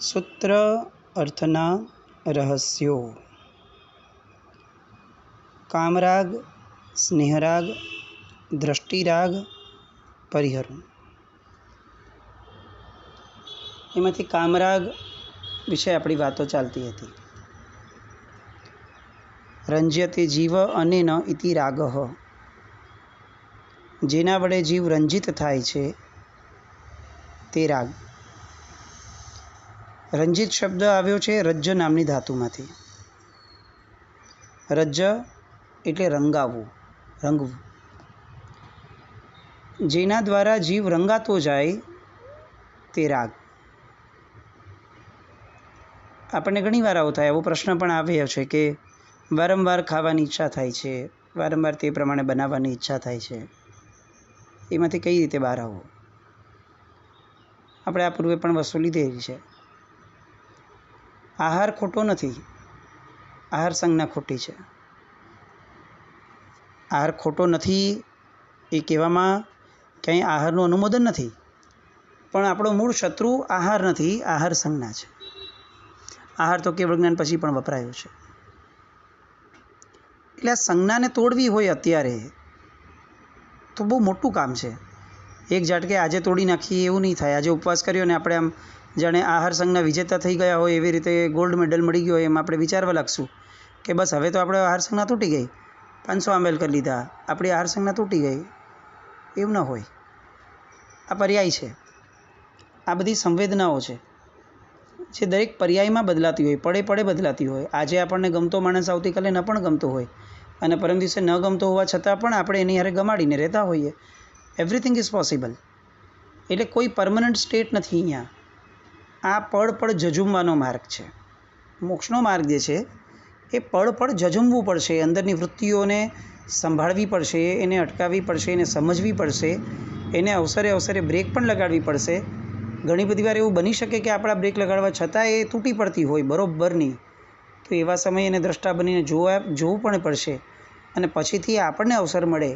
સૂત્ર અર્થના રહસ્યો. કામરાગ, સ્નેહરાગ, દ્રષ્ટિરાગ, પરિહરણ. એમાંથી કામરાગ વિશે આપણી વાતો ચાલતી હતી. રંજ્યતે જીવ અનેન ઇતિ રાગઃ. જેના વડે જીવ રંજિત થાય છે તે રાગ. રંજિત શબ્દ આવ્યો છે રજ્જ નામની ધાતુમાંથી. રજ્જ એટલે રંગાવવું, રંગવું. જેના દ્વારા જીવ રંગાતો જાય તે રાગ. આપણને ઘણી વાર આવો થાય, એવો પ્રશ્ન પણ આવ્યો છે કે વારંવાર ખાવાની ઈચ્છા થાય છે, વારંવાર તે પ્રમાણે બનાવવાની ઈચ્છા થાય છે, એમાંથી કઈ રીતે બહાર આવવું? આપણે આ પૂર્વે પણ વસ્તુ લીધેલી છે. આહાર ખોટો નથી, આહાર સંજ્ઞા ખોટી છે. આહાર ખોટો નથી એ કહેવામાં ક્યાંય આહારનું અનુમોદન નથી, પણ આપણો મૂળ શત્રુ આહાર નથી, આહાર સંજ્ઞા છે. આહાર તો કેવળ જ્ઞાન પછી પણ વપરાયો છે. એટલે આ સંજ્ઞાને તોડવી હોય અત્યારે તો બહુ મોટું કામ છે. એક ઝાટકે આજે તોડી નાખીએ એવું નહીં થાય. આજે ઉપવાસ કર્યો ને આપણે આમ જાણે આહાર સંઘના વિજેતા થઈ ગયા હોય એવી રીતે ગોલ્ડ મેડલ મળી ગયો હોય એમ આપણે વિચારવા લાગશું કે બસ હવે તો આપણે આહાર સંઘના તૂટી ગઈ, 500 ml કરી લીધા, આપણી આહાર સંઘના તૂટી ગઈ. એવું ન હોય. આ પર્યાય છે, આ બધી સંવેદનાઓ છે જે દરેક પર્યાયમાં બદલાતી હોય, પડે પડે બદલાતી હોય. આજે આપણને ગમતો માણસ આવતીકાલે ન પણ ગમતો હોય, અને પરમ દિવસે ન ગમતો હોવા છતાં પણ આપણે એની હારે ગમાડીને રહેતા હોઈએ. Everything is possible. એટલે કોઈ પરમનન્ટ સ્ટેટ નથી અહીંયા. આ પળ પળ જજુમવાનો માર્ગ છે. મોક્ષનો માર્ગ જે છે એ પળ પળ જજુમવું પડશે, અંદરની વૃત્તિઓને સંભાળવી પડશે, એને અટકાવવી પડશે, એને સમજવી પડશે, એને અવસરે અવસરે બ્રેક પણ લગાડવી પડશે. ઘણી બધી વાર એવું બની શકે કે આપણા બ્રેક લગાડવા છતાં એ તૂટી પડતી હોય બરોબરની, તો એવા સમયે એને દ્રષ્ટા બનીને જોવું પણ પડશે, અને પછીથી આપણને અવસર મળે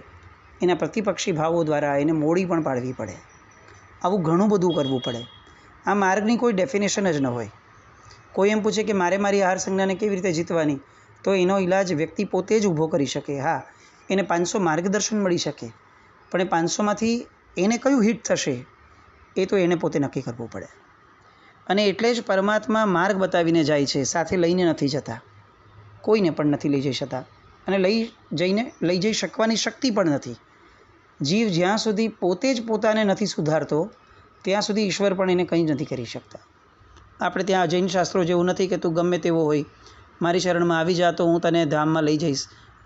એના પ્રતિપક્ષી ભાવો દ્વારા એને મોડી પણ પાડવી પડે. આવું ઘણું બધું કરવું પડે. આ માર્ગની કોઈ ડેફિનેશન જ ન હોય. કોઈ એમ પૂછે કે મારે મારી આહાર સંજ્ઞાને કેવી રીતે જીતવાની, તો એનો ઈલાજ વ્યક્તિ પોતે જ ઊભો કરી શકે. હા, એને 500 માર્ગદર્શન મળી શકે, પણ એ 500માંથી એને કયું હિટ થશે એ તો એને પોતે નક્કી કરવું પડે. અને એટલે જ પરમાત્મા માર્ગ બતાવીને જાય છે, સાથે લઈને નથી જતા. કોઈને પણ નથી લઈ જઈ શકતા, અને લઈ જઈ શકવાની શક્તિ પણ નથી. જીવ જ્યાં સુધી પોતે જ પોતાને નથી સુધારતો ત્યાં સુધી ઈશ્વર પણ એને કંઈ જ નથી કરી શકતા. આપણે ત્યાં જૈન શાસ્ત્રો જેવું નથી કે તું ગમે તેવો હોય, મારી શરણમાં આવી જા તો હું તને ધામમાં લઈ જઈશ.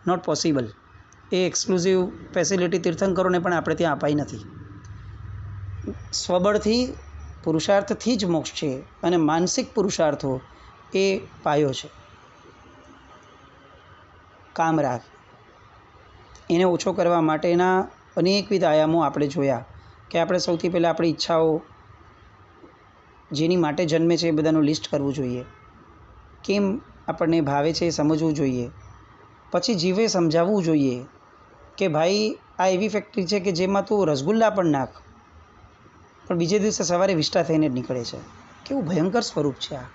Not possible. એ એક્સક્લુઝિવ ફેસિલિટી તીર્થંકરોને પણ આપણે ત્યાં અપાઈ નથી. સ્વબળથી, પુરુષાર્થથી જ મોક્ષ છે, અને માનસિક પુરુષાર્થો એ પાયો છે. કામરાગ, એને ઓછો કરવા માટેના અનેકવિધ આયામો આપણે જોયા કે આપણે સૌથી પહેલાં આપણી ઈચ્છાઓ જેની માટે જન્મે છે એ બધાનું લિસ્ટ કરવું જોઈએ. કેમ આપણને ભાવે છે એ સમજવું જોઈએ. પછી જીવે સમજાવવું જોઈએ કે ભાઈ આ એવી ફેક્ટરી છે કે જેમાં તું રસગુલ્લા પણ નાખ પણ બીજે દિવસે સવારે વિષ્ટા થઈને જ નીકળે છે. કેવું ભયંકર સ્વરૂપ છે આ!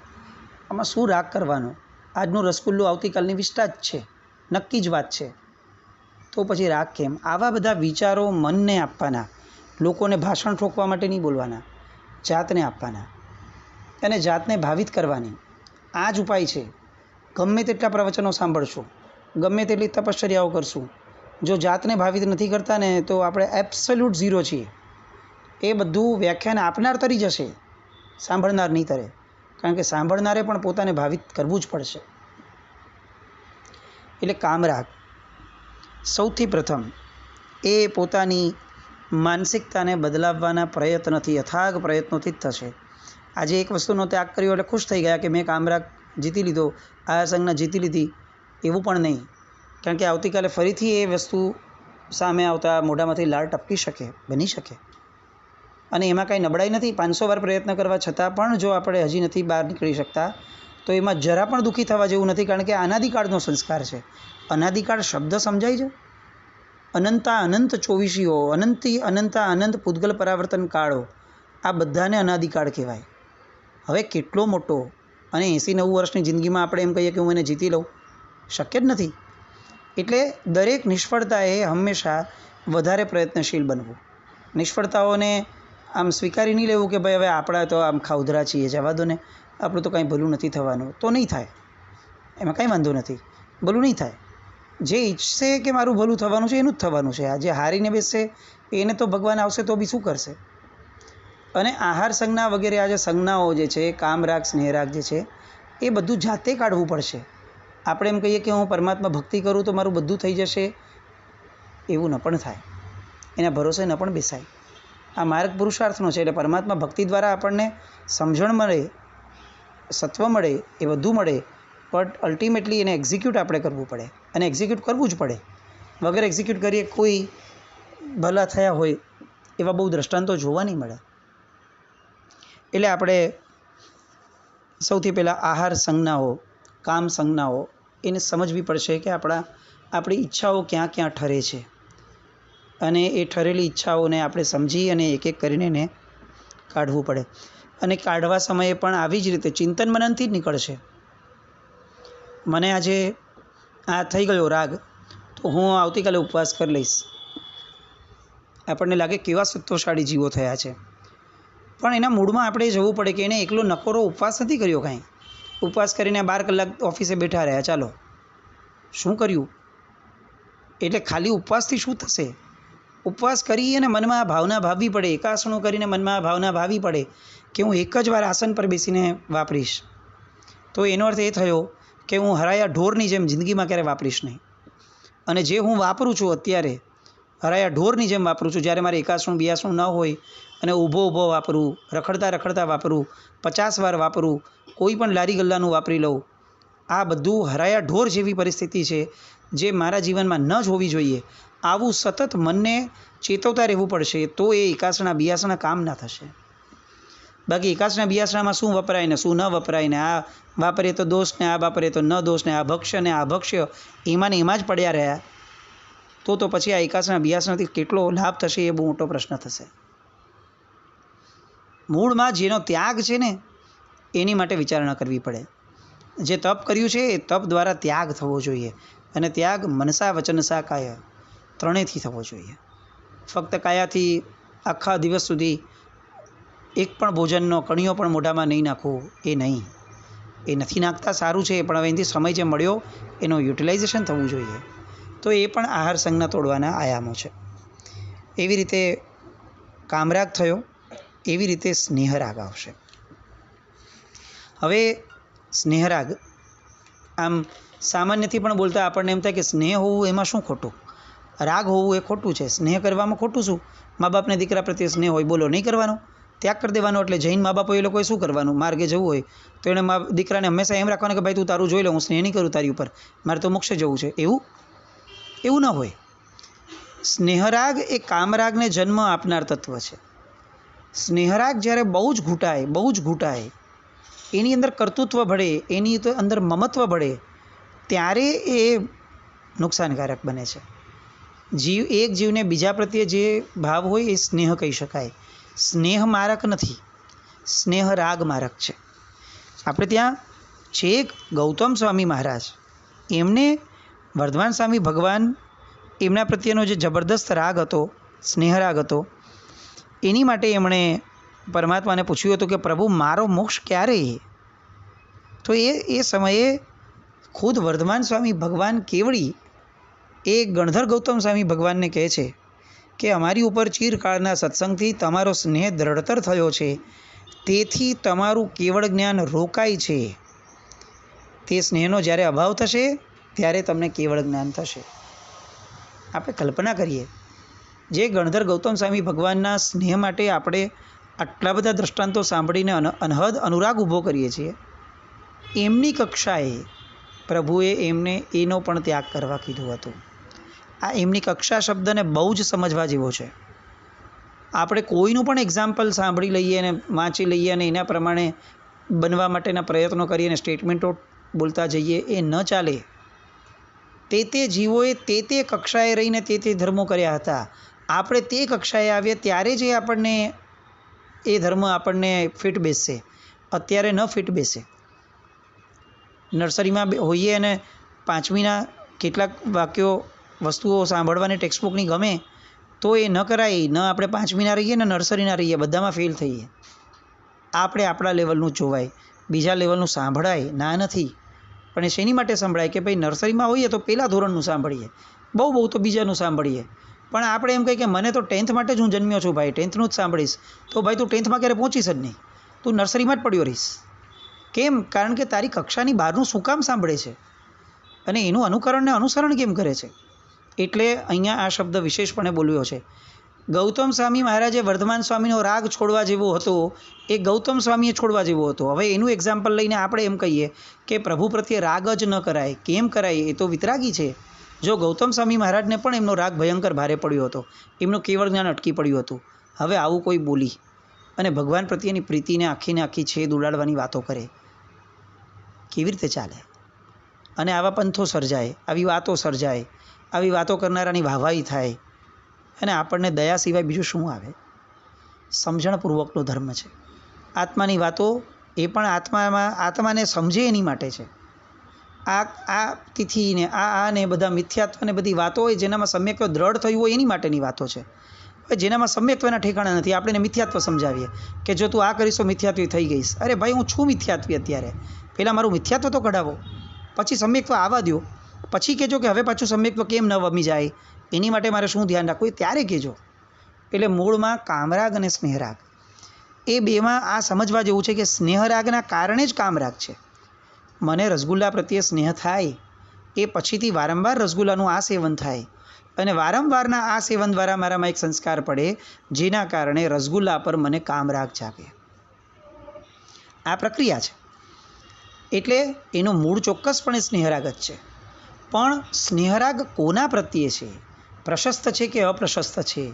આમાં શું રાગ કરવાનો? આજનું રસગુલ્લું આવતીકાલની વિષ્ટા જ છે, નક્કી જ વાત છે. તો પછી રાગ કેમ? આવા બધા વિચારો મનને આપવાના, લોકોને ભાષણ ઠોકવા માટે નહીં બોલવાના, જાતને આપવાના અને જાતને ભાવિત કરવાની. આ જ ઉપાય છે. ગમે તેટલા પ્રવચનો સાંભળશું, ગમે તેટલી તપશ્ચર્યાઓ કરશું, જો જાતને ભાવિત નથી કરતા ને તો આપણે એબ્સોલ્યુટ ઝીરો છીએ. એ બધું વ્યાખ્યાન આપનાર તરી જશે, સાંભળનાર નહીં તરે. કારણ કે સાંભળનારે પણ પોતાને ભાવિત કરવું જ પડશે. એટલે કામરાગ સૌથી પ્રથમ એ પોતાની માનસિકતાને બદલાવવાના પ્રયત્નથી, અથાગ પ્રયત્નોથી જ થશે. આજે એક વસ્તુનો ત્યાગ કર્યો એટલે ખુશ થઈ ગયા કે મેં કામરાગ જીતી લીધો, આહાર સંજ્ઞા જીતી લીધી, એવું પણ નહીં. કારણ કે આવતીકાલે ફરીથી એ વસ્તુ સામે આવતા મોઢામાંથી લાળ ટપકી શકે, બની શકે. અને એમાં કાંઈ નબળાઈ નથી. 500 વાર પ્રયત્ન કરવા છતાં પણ જો આપણે હજી નથી બહાર નીકળી શકતા તો એમાં જરા પણ દુઃખી થવા જેવું નથી. કારણ કે અનાદિકાળનો સંસ્કાર છે. અનાદિકાળ શબ્દ સમજાય છે? અનંતા અનંત ચોવીસીઓ, અનંતી અનંતા અનંત પૂતગલ પરાવર્તન કાળો, આ બધાને અનાદિકાળ કહેવાય. હવે કેટલો મોટો, અને 80-90 વર્ષની જિંદગીમાં આપણે એમ કહીએ કે હું એને જીતી લઉં, શક્ય જ નથી. એટલે દરેક નિષ્ફળતાએ હંમેશા વધારે પ્રયત્નશીલ બનવું. નિષ્ફળતાઓને આમ સ્વીકારી નહીં લેવું કે ભાઈ હવે આપણા તો આમ ખાઉધરા છીએ, જવા દો ને, આપણું તો કાંઈ ભલું નથી થવાનું. તો નહીં થાય, એમાં કાંઈ વાંધો નથી, ભલું નહીં થાય. જે ઈચ્છશે કે મારું ભલું થવાનું છે એનું જ થવાનું છે. આ જે હારીને બેસશે એને તો ભગવાન આવશે તો બી શું કરશે. અને આહાર સંજ્ઞા વગેરે આ જે સંજ્ઞાઓ જે છે, કામરાગ સ્નેહરાગ જે છે, એ બધું જાતે કાઢવું પડશે. આપણે એમ કહીએ કે હું પરમાત્મા ભક્તિ કરું તો મારું બધું થઈ જશે, એવું ન પણ થાય, એના ભરોસે ન પણ બેસાય. આ માર્ગ પુરુષાર્થનો છે. એટલે પરમાત્મા ભક્તિ દ્વારા આપણને સમજણ મળે, સત્વ મળે, એ બધું મળે, બટ અલ્ટિમેટલી એને એક્ઝિક્યુટ આપણે કરવું પડે, અને એક્ઝિક્યુટ કરવું જ પડે. વગર એક્ઝિક્યુટ કરીએ કોઈ ભલા થયા હોય એવા બહુ દ્રષ્ટાંતો જોવા નહીં મળે. એટલે આપણે સૌથી પહેલાં આહાર સંજ્ઞાઓ, કામ સંજ્ઞાઓ એને સમજવી પડશે કે આપણી ઈચ્છાઓ ક્યાં ક્યાં ઠરે છે, અને એ ઠરેલી ઈચ્છાઓને આપણે સમજી અને એક એક કરીને એને કાઢવું પડે. અને કાઢવા સમયે પણ આવી જ રીતે ચિંતન મનનથી જ નીકળશે. મને આજે આ થઈ ગયો રાગ, તો હું આવતીકાલે ઉપવાસ કરી લઈશ. આપણને લાગે કેવા સત્વશાળી જીવો થયા છે, પણ એના મૂળમાં આપણે જવું પડે કે એને એકલો નકોરો ઉપવાસ નથી કર્યો. કાંઈ ઉપવાસ કરીને 12 કલાક ઓફિસે બેઠા રહ્યા, ચાલો શું કર્યું? એટલે ખાલી ઉપવાસથી શું થશે? ઉપવાસ કરી અને મનમાં ભાવના ભાવવી પડે, એકાસણું કરીને મનમાં ભાવના ભાવવી પડે કે હું એક જ વાર આસન પર બેસીને વાપરીશ. તો એનો અર્થ એ થયો કે હું હરાયા ઢોરની જેમ જિંદગીમાં ક્યારે વાપરીશ નહીં. અને જે હું વાપરું છું અત્યારે, હરાયા ઢોરની જેમ વાપરું છું, જ્યારે મારે એકાસણું બિયાસણું ન હોય અને ઊભો વાપરું, રખડતા વાપરું, 50 વાર વાપરું, કોઈ પણ લારી ગલ્લાનું વાપરી લઉં, આ બધું હરાયા ઢોર જેવી પરિસ્થિતિ છે જે મારા જીવનમાં ન જ હોવી જોઈએ. આવું સતત મનને ચેતવતા રહેવું પડશે, તો એ એકાસણા બિયાસણા કામ ના થશે. બાકી એકાસણા બિયાસણામાં શું વપરાય ને શું ન વપરાય, ને આ વાપરીએ તો દોષ ને આ વાપરીએ તો ન દોષ, ને આ ભક્ષ્ય ને આ ભક્ષ્ય, એમાં ને એમાં જ પડ્યા રહ્યા, તો પછી આ એકાસણા બિયાસણાથી કેટલો લાભ થશે એ બહુ મોટો પ્રશ્ન થશે. મૂળમાં જેનો ત્યાગ છે ને એની માટે વિચારણા કરવી પડે. જે તપ કર્યું છે એ તપ દ્વારા ત્યાગ થવો જોઈએ, અને ત્યાગ મનસા વચનસા કાયા ત્રણેયથી થવો જોઈએ. ફક્ત કાયાથી આખા દિવસ સુધી એક પણ ભોજનનો કણીઓ પણ મોઢામાં નહીં નાખવો, એ નહીં. એ નથી નાખતા સારું છે, પણ હવે એનાથી સમય જે મળ્યો એનું યુટિલાઇઝેશન થવું જોઈએ. તો એ પણ આહાર સંજ્ઞા તોડવાના આયામો છે. એવી રીતે કામરાગ થયો, એવી રીતે સ્નેહરાગ આવશે. હવે સ્નેહરાગ આમ સામાન્યથી પણ બોલતા આપણને એમ થાય કે સ્નેહ હોવું એમાં શું ખોટું, રાગ હોવું એ ખોટું છે. સ્નેહ કરવામાં ખોટું શું? મા બાપને દીકરા પ્રત્યે સ્નેહ હોય, બોલો નહીં કરવાનો, ત્યાગ કરી દેવાનો. એટલે જૈન મા બાપો એ લોકોએ શું કરવાનું? માર્ગે જવું હોય તો એને દીકરાને હંમેશા એમ રાખવાનું કે ભાઈ તું તારું જોઈ લે, હું સ્નેહ નહીં કરું તારી ઉપર, મારે તો મોક્ષે જવું છે. એવું ન હોય. સ્નેહરાગ એ કામરાગને જન્મ આપનાર તત્વ છે. સ્નેહરાગ જ્યારે બહુ જ ઘૂંટાય, એની અંદર કર્તૃત્વ ભળે, એની તો અંદર મમત્વ ભળે, ત્યારે એ નુકસાનકારક બને છે. એક જીવને બીજા પ્રત્યે જે ભાવ હોય એ સ્નેહ કહી શકાય. સ્નેહ મારક નથી, સ્નેહ રાગ મારક છે. આપણે ત્યાં છેક ગૌતમ સ્વામી મહારાજ, એમને વર્ધમાન સ્વામી ભગવાન એમના પ્રત્યેનો જે જબરદસ્ત રાગ હતો, સ્નેહરાગ હતો, એની માટે એમણે પરમાત્માને પૂછ્યું હતું કે પ્રભુ મારો મોક્ષ ક્યારે? તો એ સમયે ખુદ વર્ધમાન સ્વામી ભગવાન કેવડી એ ગણધર ગૌતમ સ્વામી ભગવાનને કહે છે કે અમારી ઉપર ચિરકાળના સત્સંગથી તમારો સ્નેહ દ્રઢતર થયો છે, તેથી તમારું કેવળ જ્ઞાન રોકાય છે. તે સ્નેહનો જ્યારે અભાવ થશે ત્યારે તમને કેવળ જ્ઞાન થશે. આપણે કલ્પના કરીએ, જે ગણધર ગૌતમ સ્વામી ભગવાનના સ્નેહ માટે આપણે આટલા બધા દૃષ્ટાંતો સાંભળીને અનહદ અનુરાગ ઊભો કરીએ છીએ, એમની કક્ષાએ પ્રભુએ એમને એનો પણ ત્યાગ કરવા કીધું હતું. આ એમની કક્ષા શબ્દને બહુ જ સમજવા જેવો છે. આપણે કોઈનું પણ એક્ઝામ્પલ સાંભળી લઈએ અને વાંચી લઈએ અને એના પ્રમાણે બનવા માટેના પ્રયત્નો કરીએ અને સ્ટેટમેન્ટો બોલતા જઈએ, એ ન ચાલે. તે જીવોએ તે કક્ષાએ રહીને તે ધર્મો કર્યા હતા. આપણે તે કક્ષાએ આવીએ ત્યારે જ આપણને એ ધર્મ આપણને ફિટ બેસશે. અત્યારે ન ફિટ બેસે. નર્સરીમાં હોઈએ અને 5મીના કેટલાક વાક્યો વસ્તુઓ સાંભળવાની ટેક્સ્ટબુકની ગમે તો એ ન કરાય. ન આપણે 5મીના રહીએ ને નર્સરીના રહીએ, બધામાં ફેલ થઈએ. આપણે આપણા લેવલનું જોવાય, બીજા લેવલનું સાંભળાય ના નથી, પણ એ શેની માટે સંભળાય કે ભાઈ નર્સરીમાં હોઈએ તો પહેલાં ધોરણનું સાંભળીએ, બહુ તો બીજાનું સાંભળીએ. પણ આપણે એમ કહીએ કે મને તો 10th માટે જ હું જન્મ્યો છું ભાઈ, 10thનું જ સાંભળીશ. તો ભાઈ તું 10thમાં ક્યારે પહોંચીશ જ નહીં, તું નર્સરીમાં જ પડ્યો રહીશ. કેમ? કારણ કે તારી કક્ષાની બહારનું શું કામ સાંભળે છે અને એનું અનુકરણ ને અનુસરણ કેમ કરે છે. એટલે અહીંયા આ શબ્દ વિશેષપણે બોલ્યો છે. ગૌતમ સ્વામી મહારાજે વર્ધમાન સ્વામીનો રાગ છોડવા જેવો હતો, એ ગૌતમ સ્વામીએ છોડવા જેવો હતો. હવે એનું એક્ઝામ્પલ લઈને આપણે એમ કહીએ કે પ્રભુ પ્રત્યે રાગ જ ન કરાય. કેમ કરાય? એ તો વિતરાગી છે. જો ગૌતમ સ્વામી મહારાજને પણ એમનો રાગ ભયંકર ભારે પડ્યો હતો, એમનું કેવળ જ્ઞાન અટકી પડ્યું હતું. હવે આવું કોઈ બોલી અને ભગવાન પ્રત્યેની પ્રીતિને આખી છેદ ઉડાડવાની વાતો કરે, કેવી રીતે ચાલે? અને આવા પંથો સર્જાય, આવી વાતો સર્જાય, આવી વાતો કરનારાની વાહવાહી થાય અને આપણને દયા સિવાય બીજું શું આવે? સમજણપૂર્વકનો ધર્મ છે. આત્માની વાતો એ પણ આત્માને સમજે એની માટે છે. આ તિથિને ને બધા મિથ્યાત્વને બધી વાતો હોય જેનામાં સમ્યક્ત્વ દ્રઢ થયું હોય એની માટેની વાતો છે. જેનામાં સમ્યક્ત્વના ઠેકાણા નથી, આપણે એને મિથ્યાત્વ સમજાવીએ કે જો તું આ કરીશ તો મિથ્યાત્વી થઈ ગઈશ. અરે ભાઈ, હું છું મિથ્યાત્વી અત્યારે, પહેલાં મારું મિથ્યાત્વ તો કઢાવો, પછી સમ્યક્ત્વ આવવા દો, પછી કહેજો કે હવે પાછું સમ્યક્ત્વ કેમ ન વમી જાય, એની માટે મારે શું ધ્યાન રાખવું એ ત્યારે કહેજો. એટલે મૂળમાં કામરાગ અને સ્નેહરાગ એ બેમાં આ સમજવા જેવું છે કે સ્નેહરાગના કારણે જ કામરાગ છે. મને રસગુલ્લા પ્રત્યે સ્નેહ થાય એ પછીથી વારંવાર રસગુલ્લાનું આ સેવન થાય અને વારંવારના આ સેવન દ્વારા મારામાં એક સંસ્કાર પડે જેના કારણે રસગુલ્લા પર મને કામરાગ જાગે. આ પ્રક્રિયા છે. એટલે એનું મૂળ ચોક્કસપણે સ્નેહરાગ જ છે. પણ સ્નેહરાગ કોના પ્રત્યે છે, પ્રશસ્ત છે કે અપ્રશસ્ત છે,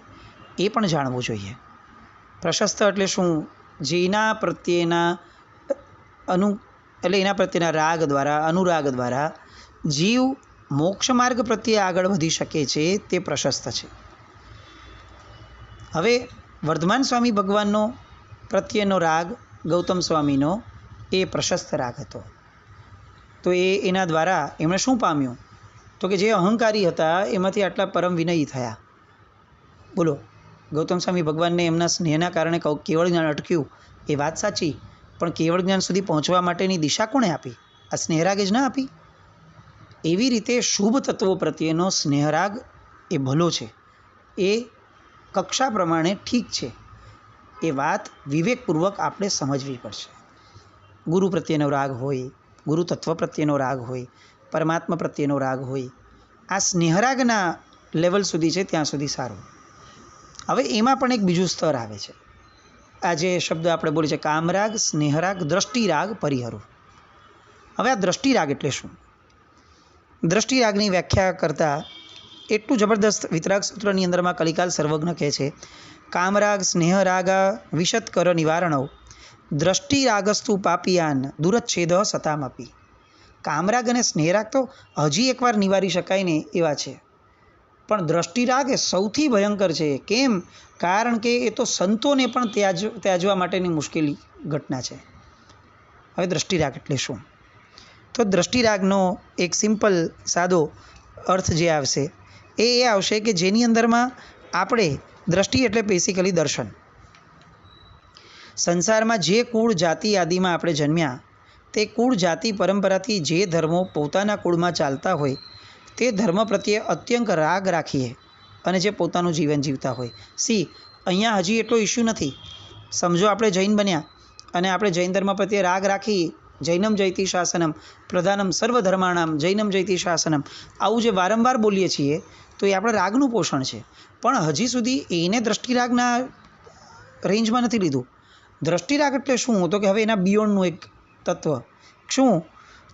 એ પણ જાણવું જોઈએ. પ્રશસ્ત એટલે શું? જેના પ્રત્યેના એના પ્રત્યેના રાગ દ્વારા, અનુરાગ દ્વારા જીવ મોક્ષ માર્ગ પ્રત્યે આગળ વધી શકે છે, તે પ્રશસ્ત છે. હવે વર્ધમાન સ્વામી ભગવાનનો પ્રત્યેનો રાગ ગૌતમ સ્વામીનો એ પ્રશસ્ત રાગ હતો. તો એના દ્વારા એમણે શું પામ્યું? તો કે જે અહંકારી હતા એમાંથી આટલા પરમ વિનયી થયા. બોલો, ગૌતમ સ્વામી ભગવાનને એમના સ્નેહના કારણે કેવળ જ્ઞાન અટક્યું એ વાત સાચી, પણ કેવળ જ્ઞાન સુધી પહોંચવા માટેની દિશા કોણે આપી? આ સ્નેહરાગે જ ના આપી? એવી રીતે શુભ તત્વો પ્રત્યેનો સ્નેહરાગ એ ભલો છે, એ કક્ષા પ્રમાણે ઠીક છે. એ વાત વિવેકપૂર્વક આપણે સમજવી પડશે. ગુરુ પ્રત્યેનો રાગ હોય, ગુરુ તત્વ પ્રત્યેનો રાગ હોય, પરમાત્મા પ્રત્યેનો રાગ હોય, આ સ્નેહરાગના લેવલ સુધી છે ત્યાં સુધી સારું. હવે એમાં પણ એક બીજું સ્તર આવે છે. આ જે શબ્દ આપણે બોલીએ છીએ કામરાગ, સ્નેહરાગ, દ્રષ્ટિરાગ, પરિહરો. હવે આ દ્રષ્ટિરાગ એટલે શું? દ્રષ્ટિરાગની વ્યાખ્યા કરતાં એટલું જબરદસ્ત વિતરાગ સૂત્રની અંદરમાં કલિકાલ સર્વજ્ઞ કહે છે, કામરાગ સ્નેહરાગા વિશત્કર નિવારણો દ્રષ્ટિરાગસ્તુ પાપિયાન દુરચ્છેદ સતામપી. કામરાગ અને સ્નેહરાગ તો હજી એકવાર નિવારી શકાય ને એવા છે, પણ દ્રષ્ટિરાગ એ સૌથી ભયંકર છે. કેમ? કારણ કે એ તો સંતોને પણ ત્યાજવા માટેની મુશ્કેલી ઘટના છે. હવે દ્રષ્ટિરાગ એટલે શું? તો દ્રષ્ટિરાગનો એક સિમ્પલ સાદો અર્થ જે આવશે એ આવશે કે જેની અંદરમાં આપણે દ્રષ્ટિ એટલે બેસિકલી દર્શન. સંસારમાં જે કુળ જાતિ આદિમાં આપણે જન્મ્યા તે કુળ જાતિ પરંપરાથી જે ધર્મો પોતાના કુળમાં ચાલતા હોય તે ધર્મ પ્રત્યે અત્યંત રાગ રાખીએ અને જે પોતાનું જીવન જીવતા હોય. અહીંયા હજી એટલો ઇસ્યુ નથી. સમજો આપણે જૈન બન્યા અને આપણે જૈન ધર્મ પ્રત્યે રાગ રાખી જૈનમ જયતિ શાસનમ પ્રધાનમ સર્વધર્માણામ જૈનમ જયતિ શાસનમ આવું જે વારંવાર બોલીએ છીએ તો એ આપણે રાગનું પોષણ છે. પણ હજી સુધી એને દ્રષ્ટિરાગના રેન્જમાં નથી લીધું. દ્રષ્ટિરાગ એટલે શું? તો કે હવે એના બિયોન્ડનું એક તત્વ શું?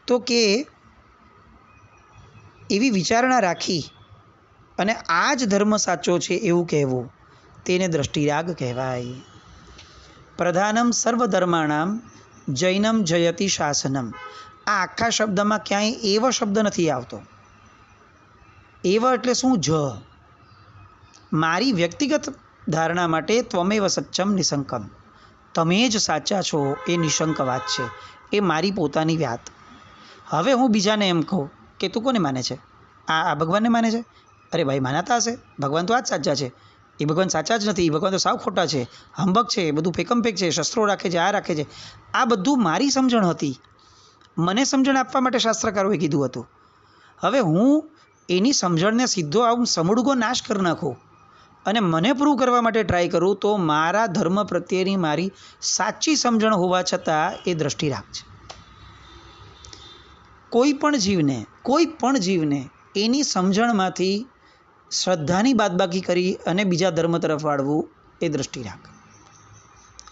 તો કે એવી વિચારણા રાખી અને આ જ ધર્મ સાચો છે એવું કહેવું, તેને દ્રષ્ટિરાગ કહેવાય. પ્રધાનમ સર્વધર્માણામ જૈનમ જયતિ શાસનમ. આ આખા શબ્દમાં ક્યાંય એવો શબ્દ નથી આવતો. એવ એટલે શું? જ. મારી વ્યક્તિગત ધારણા માટે ત્વમેવ સચ્ચમ નિસંકમ. તમે જ સાચા છો એ નિશંક વાત છે, એ મારી પોતાની વાત. હવે હું બીજાને એમ કહું કે તું કોને માને છે? આ ભગવાનને માને છે? અરે ભાઈ, માનાતા હશે, ભગવાન તો આ જ સાચા છે. એ ભગવાન સાચા જ નથી, એ ભગવાન તો સાવ ખોટા છે, હંબક છે, બધું ફેકમફેક છે, શસ્ત્રો રાખે છે, આ રાખે છે. આ બધું મારી સમજણ હતી, મને સમજણ આપવા માટે શાસ્ત્રકારોએ કીધું હતું. હવે હું એની સમજણને સીધો આવું સમૂળગો નાશ કરી નાખું અને મને પ્રૂવ કરવા માટે ટ્રાય કરું તો મારા ધર્મ પ્રત્યેની મારી સાચી સમજણ હોવા છતાં એ દ્રષ્ટિરાગ છે. કોઈ પણ જીવને એની સમજણમાંથી શ્રદ્ધાની બાદબાકી કરી અને બીજા ધર્મ તરફ વાળવું એ દ્રષ્ટિરાગ.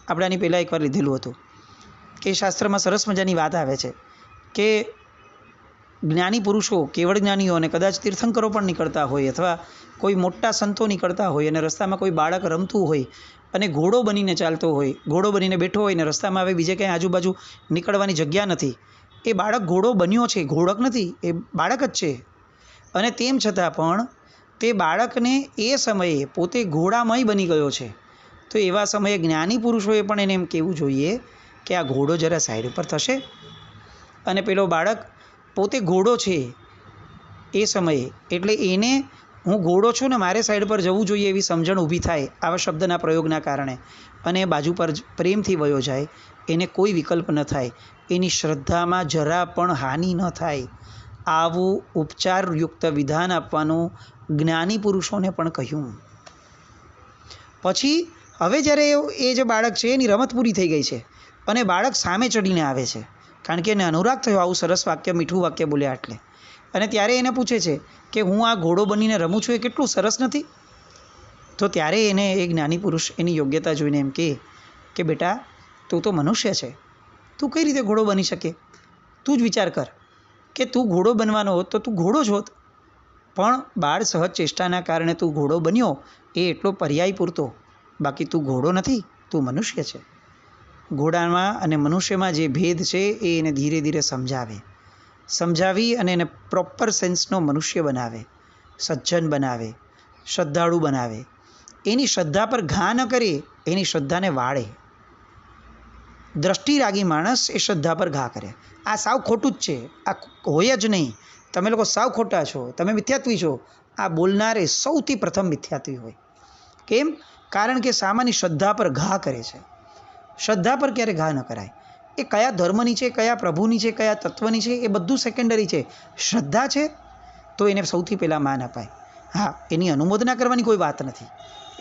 આપણે આની પહેલાં એકવાર લીધેલું હતું કે શાસ્ત્રમાં સરસ મજાની વાત આવે છે કે જ્ઞાની પુરુષો, કેવળ જ્ઞાનીઓ અને કદાચ તીર્થંકરો પણ નીકળતા હોય અથવા કોઈ મોટા સંતો નીકળતા હોય અને રસ્તામાં કોઈ બાળક રમતું હોય અને ઘોડો બનીને ચાલતો હોય, ઘોડો બનીને બેઠો હોય ને રસ્તામાં હવે બીજે ક્યાંય આજુબાજુ નીકળવાની જગ્યા નથી, એ બાળક ઘોડો બન્યો છે, ઘોડક નથી, એ બાળક જ છે. અને તેમ છતાં પણ તે બાળકને એ સમયે પોતે ઘોડામય બની ગયો છે. તો એવા સમયે જ્ઞાની પુરુષોએ પણ એને એમ કહેવું જોઈએ કે આ ઘોડો જરા સાઈડ ઉપર થશે, અને પેલો બાળક પોતે ઘોડો છે એ સમયે, એટલે એને હું ઘોડો છું ને મારે સાઈડ પર જવું જોઈએ એવી સમજણ ઊભી થાય આવા શબ્દના પ્રયોગના કારણે, અને બાજુ પર પ્રેમથી વયો જાય, એને કોઈ વિકલ્પ ન થાય, એની શ્રદ્ધામાં જરા પણ હાનિ ન થાય, આવું ઉપચારયુક્ત વિધાન આપવાનું જ્ઞાની પુરુષોને પણ કહ્યું. પછી હવે જ્યારે એ જે બાળક છે એની રમત પૂરી થઈ ગઈ છે અને બાળક સામે ચડીને આવે છે, કારણ કે એને અનુરાગ થયો, આવું સરસ વાક્ય, મીઠું વાક્ય બોલ્યા એટલે, અને ત્યારે એને પૂછે છે કે હું આ ઘોડો બનીને રમું છું એ કેટલું સરસ નથી? તો ત્યારે એને એ જ્ઞાની પુરુષ એની યોગ્યતા જોઈને એમ કહે કે બેટા, તું તો મનુષ્ય છે, તું કઈ રીતે ઘોડો બની શકે? તું જ વિચાર કર કે તું ઘોડો બનવાનો હોત તો તું ઘોડો જ હોત, પણ બાળ સહજ ચેષ્ટાના કારણે તું ઘોડો બન્યો એ એટલો પર્યાય પૂરતો, બાકી તું ઘોડો નથી, તું મનુષ્ય છે. ઘોડામાં અને મનુષ્યમાં જે ભેદ છે એ એને ધીરે ધીરે સમજાવી અને એને પ્રોપર સેન્સનો મનુષ્ય બનાવે, સજ્જન બનાવે, શ્રદ્ધાળુ બનાવે. એની શ્રદ્ધા પર ઘા ન કરે, એની શ્રદ્ધાને વાળે. દ્રષ્ટિરાગી માણસ એ શ્રદ્ધા પર ઘા કરે. આ સાવ ખોટું જ છે, આ હોય જ નહીં, તમે લોકો સાવ ખોટા છો, તમે મિથ્યાત્વી છો, આ બોલનારે સૌથી પ્રથમ મિથ્યાત્વી હોય. કેમ? કારણ કે સામાન્ય શ્રદ્ધા પર ઘા કરે છે. શ્રદ્ધા પર ક્યારે ઘા ન કરાય. એ કયા ધર્મની છે, કયા પ્રભુની છે, કયા તત્વની છે, એ બધું સેકન્ડરી છે. શ્રદ્ધા છે તો એને સૌથી પહેલાં માન અપાય. હા, એની અનુમોદના કરવાની કોઈ વાત નથી,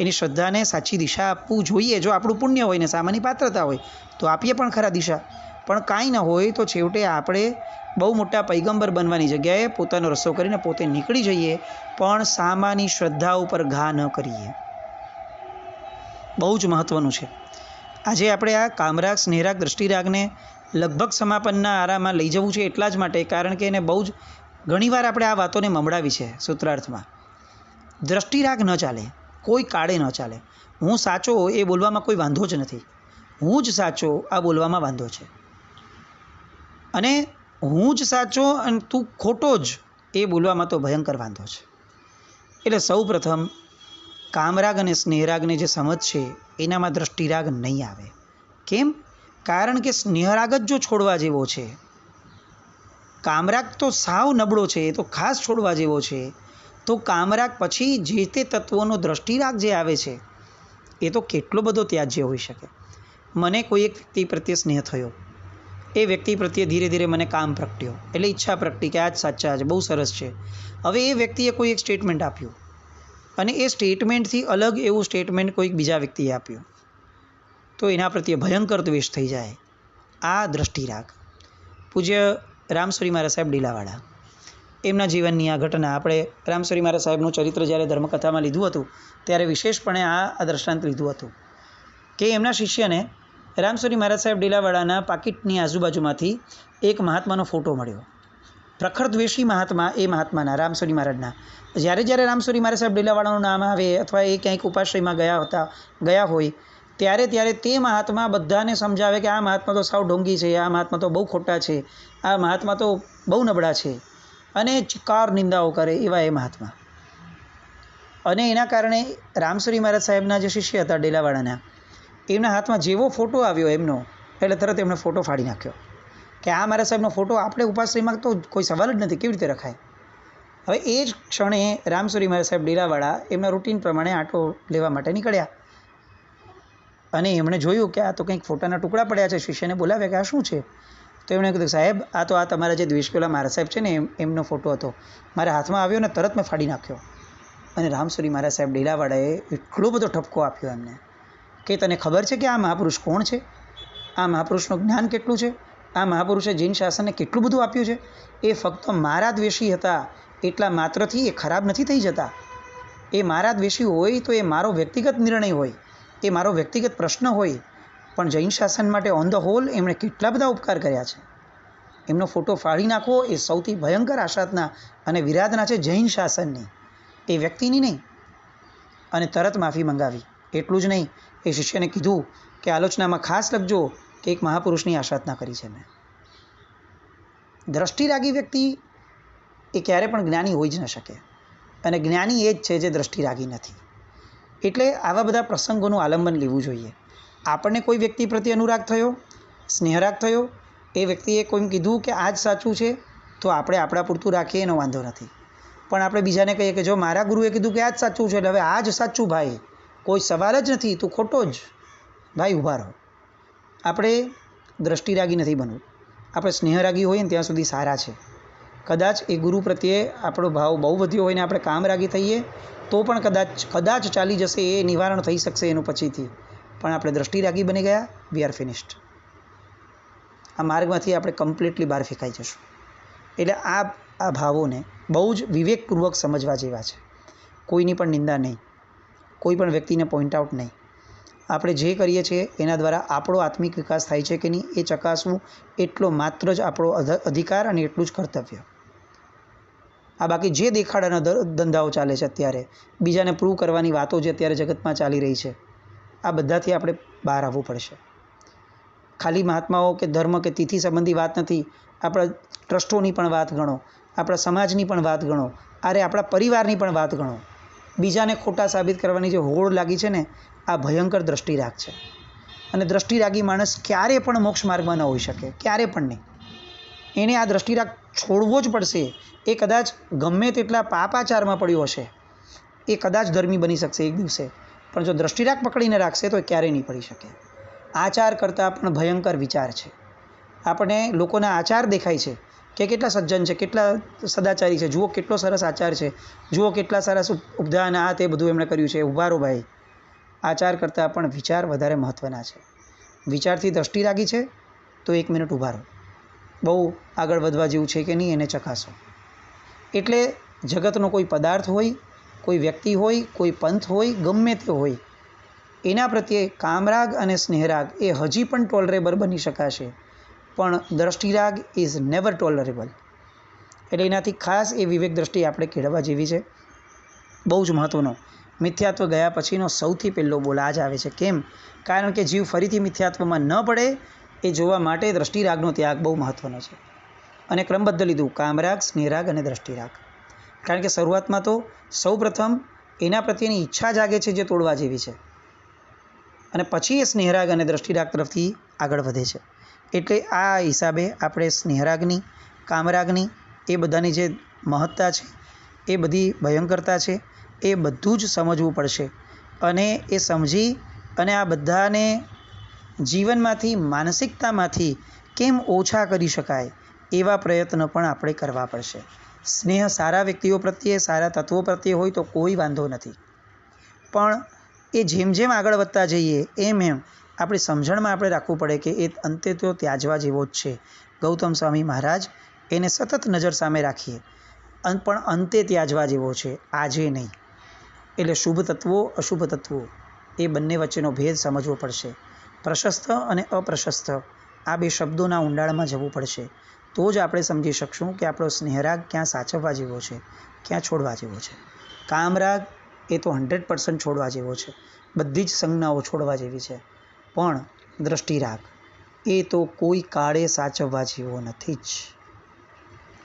એની શ્રદ્ધાને સાચી દિશા આપવું જોઈએ. જો આપણું પુણ્ય હોય ને સામાન્ય પાત્રતા હોય તો આપીએ પણ ખરા દિશા, પણ કાંઈ ન હોય તો છેવટે આપણે બહુ મોટા પૈગંબર બનવાની જગ્યાએ પોતાનો રસ્તો કરીને પોતે નીકળી જઈએ, પણ સામાની શ્રદ્ધા ઉપર ઘા ન કરીએ. બહુ જ મહત્ત્વનું છે. આજે આપણે આ કામરાગ, સ્નેહરાગ, દ્રષ્ટિરાગને લગભગ સમાપનના આરામાં લઈ જવું છે એટલા જ માટે, કારણ કે એને બહુ જ ઘણીવાર આપણે આ વાતોને મમડાવી છે. સૂત્રાર્થમાં દ્રષ્ટિરાગ ન ચાલે, કોઈ કાળે ન ચાલે. હું સાચો એ બોલવામાં કોઈ વાંધો જ નથી, હું જ સાચો આ બોલવામાં વાંધો છે, અને હું જ સાચો અને તું ખોટો જ એ બોલવામાં તો ભયંકર વાંધો છે. એટલે સૌ પ્રથમ કામરાગ અને સ્નેહરાગને જે સમજ છે એનામાં દ્રષ્ટિરાગ નહીં આવે. કેમ? કારણ કે સ્નેહરાગ જ જો છોડવા જેવો છે, કામરાગ તો સાવ નબળો છે, એ તો ખાસ છોડવા જેવો છે, તો કામરાગ પછી જે તે તત્વોનો દ્રષ્ટિરાગ જે આવે છે એ તો કેટલો બધો ત્યાજ્ય હોઈ શકે. મને કોઈ એક વ્યક્તિ પ્રત્યે સ્નેહ થયો, એ વ્યક્તિ પ્રત્યે ધીરે ધીરે મને કામ પ્રગટ્યો, એટલે ઈચ્છા પ્રગટી કે આ જ સાચા છે, બહુ સરસ છે. હવે એ વ્યક્તિએ કોઈ એક સ્ટેટમેન્ટ આપ્યું અને એ સ્ટેટમેન્ટથી અલગ એવું સ્ટેટમેન્ટ કોઈક બીજા વ્યક્તિએ આપ્યું, તો એના પ્રત્યે ભયંકર દ્વેષ થઈ જાય. આ દ્રષ્ટિરાગ. પૂજ્ય રામસુરી મહારાજ સાહેબ ડીલાવાળા, એમના જીવનની આ ઘટના આપણે રામસુરી મહારાજ સાહેબનું ચરિત્ર જ્યારે ધર્મકથામાં લીધું હતું ત્યારે વિશેષપણે આ દ્રષ્ટાંત લીધું હતું કે એમના શિષ્યને રામસુરી મહારાજ સાહેબ ડીલાવાળાના પાકીટની આજુબાજુમાંથી એક મહાત્માનો ફોટો મળ્યો. પ્રખર દ્વેષી મહાત્મા, એ મહાત્માના, રામસુરી મહારાજના. જ્યારે રામસુરી મહારાજ સાહેબ ડીલાવાળાનું નામ આવે અથવા એ ક્યાંક ઉપાશ્રયમાં ગયા હોય ત્યારે તે મહાત્મા બધાને સમજાવે કે આ મહાત્મા તો સાવ ઢોંગી છે, આ મહાત્મા તો બહુ ખોટા છે, આ મહાત્મા તો બહુ નબળા છે, અને ચિકાર નિંદાઓ કરે એવા એ મહાત્મા. અને એના કારણે રામસુરી મહારાજ સાહેબના જે શિષ્ય હતા ડીલાવાળાના, એમના હાથમાં જેવો ફોટો આવ્યો એમનો એટલે તરત એમણે ફોટો ફાડી નાખ્યો કે આ મારા સાહેબનો ફોટો આપણે ઉપાશ્રયમાં તો કોઈ સવાલ જ નથી, કેવી રીતે રખાય. હવે એ જ ક્ષણે રામસુરી મહારાજ સાહેબ ડેરાવાળા એમના રૂટીન પ્રમાણે આંટો લેવા માટે નીકળ્યા અને એમણે જોયું કે આ તો કંઈક ફોટાના ટુકડા પડ્યા છે. શિષ્યને બોલાવ્યા કે આ શું છે? તો એમણે કીધું સાહેબ આ તો આ તમારા જે દ્વેષ પેલા મહારાજ સાહેબ છે ને એમનો ફોટો હતો, મારા હાથમાં આવ્યો ને તરત મેં ફાડી નાખ્યો. અને રામસુરી મહારાજ સાહેબ ડેરાવાળાએ એટલો બધો ઠપકો આપ્યો એમને કે તને ખબર છે કે આ મહાપુરુષ કોણ છે? આ મહાપુરુષનું જ્ઞાન કેટલું છે? આ મહાપુરુષે જૈન શાસનને કેટલું બધું આપ્યું છે? એ ફક્ત મારા દ્વેષી હતા એટલા માત્રથી એ ખરાબ નથી થઈ જતા. એ મારા દ્વેષી હોય તો એ મારો વ્યક્તિગત નિર્ણય હોય, એ મારો વ્યક્તિગત પ્રશ્ન હોય, પણ જૈન શાસન માટે ઓન ધ હોલ એમણે કેટલા બધા ઉપકાર કર્યા છે. એમનો ફોટો ફાડી નાખવો એ સૌથી ભયંકર આશાતના અને વિરાધના છે જૈન શાસનની, એ વ્યક્તિની નહીં. અને તરત માફી મંગાવી. એટલું જ નહીં, એ શિષ્યને કીધું કે આલોચનામાં ખાસ લખજો કે એક મહાપુરુષની આશાતના કરી છે મેં. દ્રષ્ટિરાગી વ્યક્તિ એ ક્યારે પણ જ્ઞાની હોઈ જ ન શકે, અને જ્ઞાની એ જ છે જે દ્રષ્ટિરાગી નથી. એટલે આવા બધા પ્રસંગોનું આલંબન લેવું જોઈએ. આપણને કોઈ વ્યક્તિ પ્રત્યે અનુરાગ થયો, સ્નેહરાગ થયો, એ વ્યક્તિએ કોઈને કીધું કે આ જ સાચું છે તો આપણે આપણા પૂરતું રાખીએ એનો વાંધો નથી. પણ આપણે બીજાને કહીએ કે જો મારા ગુરુએ કીધું કે આ જ સાચું છે એટલે હવે આ જ સાચું ભાઈ, કોઈ સવાલ જ નથી, તું ખોટો જ ભાઈ, ઊભા રહો. આપણે દ્રષ્ટિરાગી નથી બનવું, આપણે સ્નેહરાગી હોઈએ ને ત્યાં સુધી સારા છે. કદાચ એ ગુરુ પ્રત્યે આપણો ભાવ બહુ વધ્યો હોય ને આપણે કામરાગી થઈએ તો પણ કદાચ ચાલી જશે, એ નિવારણ થઈ શકશે એનું પછીથી. પણ આપણે દ્રષ્ટિરાગી બની ગયા, વી આર ફિનિશ્ડ. આ માર્ગમાંથી આપણે કમ્પ્લીટલી બહાર ફેંકાઈ જશું. એટલે આ ભાવોને બહુ જ વિવેકપૂર્વક સમજવા જેવા છે. કોઈની પણ નિંદા નહીં, કોઈ પણ વ્યક્તિને પોઈન્ટ આઉટ નહીં. આપણે જે કરીએ છીએ એના દ્વારા આપણો આત્મિક વિકાસ થાય છે કે નહીં એ ચકાસવું એટલો માત્ર જ આપણો અધિકાર અને એટલું જ કર્તવ્ય. આ બાકી જે દેખાડાના ધંધાઓ ચાલે છે અત્યારે, બીજાને પ્રૂવ કરવાની વાતો જે અત્યારે જગતમાં ચાલી રહી છે, આ બધાથી આપણે બહાર આવવું પડશે. ખાલી મહાત્માઓ કે ધર્મ કે તિથિ સંબંધી વાત નથી, આપણા ટ્રસ્ટોની પણ વાત ગણો, આપણા સમાજની પણ વાત ગણો, આપણા પરિવારની પણ વાત ગણો. બીજાને ખોટા સાબિત કરવાની જે હોડ લાગી છે ને, આ ભયંકર દ્રષ્ટિરાગ છે. અને દ્રષ્ટિરાગી માણસ ક્યારે પણ મોક્ષ માર્ગમાં ન હોઈ શકે, ક્યારે પણ નહીં. એને આ દ્રષ્ટિરાગ છોડવો જ પડશે. એ કદાચ ગમે તેટલા પાપાચારમાં પડ્યો હશે, એ કદાચ ધર્મી બની શકશે એક દિવસે, પણ જો દ્રષ્ટિરાગ પકડીને રાખશે તો એ ક્યારેય નહીં પડી શકે. આચાર કરતાં પણ ભયંકર વિચાર છે. આપણને લોકોના આચાર દેખાય છે કે કેટલા સજ્જન છે, કેટલા સદાચારી છે, જુઓ કેટલો સરસ આચાર છે, જુઓ કેટલા સરસ ઉપધાન, આ તે બધું એમણે કર્યું છે. ઉભા રહો ભાઈ, આચાર કરતાં પણ વિચાર વધારે મહત્ત્વના છે. વિચારથી દ્રષ્ટિરાગી છે તો 1 મિનિટ ઊભા રહો, બહુ આગળ વધવા જેવું છે કે નહીં એને ચકાસો. એટલે જગતનો કોઈ પદાર્થ હોય, કોઈ વ્યક્તિ હોય, કોઈ પંથ હોય, ગમે તે હોય, એના પ્રત્યે કામરાગ અને સ્નેહરાગ એ હજી પણ ટોલરેબલ બની શકાશે, પણ દ્રષ્ટિરાગ ઇઝ નેવર ટોલરેબલ. એટલે એનાથી ખાસ એ વિવેક દ્રષ્ટિ આપણે કેળવવા જેવી છે. બહુ જ મહત્ત્વનો મિથ્યાત્વ ગયા પછીનો સૌથી પહેલો બોલ આ જ આવે છે. કેમ? કારણ કે જીવ ફરીથી મિથ્યાત્વમાં ન પડે એ જોવા માટે દ્રષ્ટિરાગનો ત્યાગ બહુ મહત્ત્વનો છે. અને ક્રમબદ્ધ લીધું, કામરાગ, સ્નેહરાગ અને દ્રષ્ટિરાગ. કારણ કે શરૂઆતમાં તો સૌપ્રથમ એના પ્રત્યેની ઈચ્છા જાગે છે જે તોડવા જેવી છે, અને પછી એ સ્નેહરાગ અને દ્રષ્ટિરાગ તરફથી આગળ વધે છે. એટલે આ હિસાબે આપણે સ્નેહરાગની, કામરાગની, એ બધાની જે મહત્તા છે, એ બધી ભયંકરતા છે, એ બધું જ સમજવું પડશે. અને એ સમજી અને આ બધાને જીવનમાંથી, માનસિકતામાંથી કેમ ઓછા કરી શકાય એવા પ્રયત્નો પણ આપણે કરવા પડશે. સ્નેહ સારા વ્યક્તિઓ પ્રત્યે, સારા તત્વો પ્રત્યે હોય તો કોઈ વાંધો નથી, પણ એ જેમ જેમ આગળ વધતા જઈએ એમ આપણી સમજણમાં આપણે રાખવું પડે કે એ અંતે તો ત્યાજવા જેવો જ છે. ગૌતમ સ્વામી મહારાજ એને સતત નજર સામે રાખીએ, પણ અંતે ત્યાજવા જેવો છે, આજે નહીં. એટલે શુભ તત્વો, અશુભ તત્વો, એ બંને વચ્ચેનો ભેદ સમજવો પડશે. પ્રશસ્ત અને અપ્રશસ્ત આ બે શબ્દોના ઊંડાણમાં જવું પડશે. તો જ આપણે સમજી શકશું કે આપણો સ્નેહરાગ ક્યાં સાચવવા જેવો છે, ક્યાં છોડવા જેવો છે. કામરાગ એ તો 100% છોડવા જેવો છે, બધી જ સંજ્ઞાઓ છોડવા જેવી છે. પણ દ્રષ્ટિરાગ એ તો કોઈ કાળે સાચવવા જેવો નથી જ.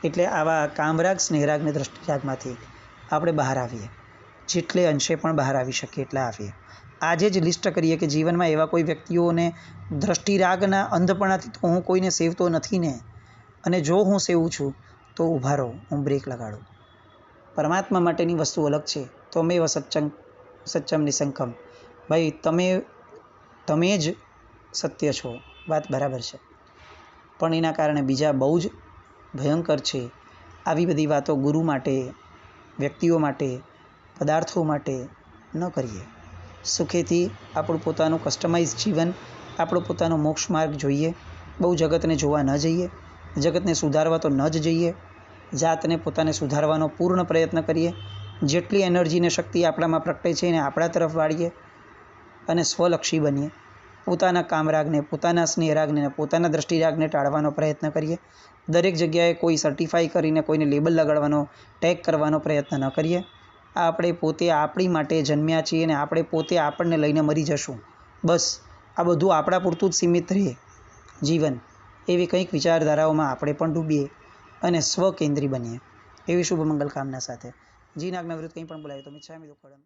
એટલે આવા કામરાગ, સ્નેહરાગ ને દ્રષ્ટિરાગમાંથી આપણે બહાર આવીએ, જેટલે અંશે પણ બહાર આવી શકીએ એટલા આવીએ. આજે જ લિસ્ટ કરીએ કે જીવનમાં એવા કોઈ વ્યક્તિઓને દ્રષ્ટિરાગના અંધપણાથી તો હું કોઈને સેવતો નથી ને, અને જો હું સેવું છું તો ઊભા રહો, હું બ્રેક લગાડું. પરમાત્મા માટેની વસ્તુ અલગ છે. ત્વમેવ સચ્ચમ નિસંકમ. ભાઈ તમે જ સત્ય છો, વાત બરાબર છે, પણ એના કારણે બીજા બહુ જ ભયંકર છે. આવી બધી વાતો ગુરુ માટે, વ્યક્તિઓ માટે, પદાર્થો માટે ન કરીએ. સુખેથી આપણું પોતાનું કસ્ટમાઇઝ જીવન, આપણો પોતાનો મોક્ષ માર્ગ જોઈએ. બહુ જગતને જોવા ન જઈએ, જગતને સુધારવા તો ન જ જઈએ. જાતને પોતાને સુધારવાનો પૂર્ણ પ્રયત્ન કરીએ. જેટલી એનર્જી ને શક્તિ આપણામાં પ્રગટે છે એને આપણા તરફ વાળીએ અને સ્વલક્ષી બનીએ. પોતાના કામરાગને, પોતાના સ્નેહરાગને, પોતાના દ્રષ્ટિરાગને ટાળવાનો પ્રયત્ન કરીએ. દરેક જગ્યાએ કોઈ સર્ટિફાઈ કરીને કોઈને લેબલ લગાડવાનો, ટેગ કરવાનો પ્રયત્ન ન કરીએ. આપણે પોતે આપણી માટે જન્મ્યા છીએ અને આપણે પોતે આપણને લઈને મરી જશું. બસ આ બધું આપણા પૂરતું જ સીમિત રહે જીવન. એવી કંઈક વિચારધારાઓમાં આપણે પણ ડૂબીએ અને સ્વકેન્દ્રી બનીએ. એવી શુભ મંગલ કામના સાથે જીન આજ્ઞા વિરુદ્ધ કંઈ પણ બોલાય તો મિચ્છામિ દુક્કડમ.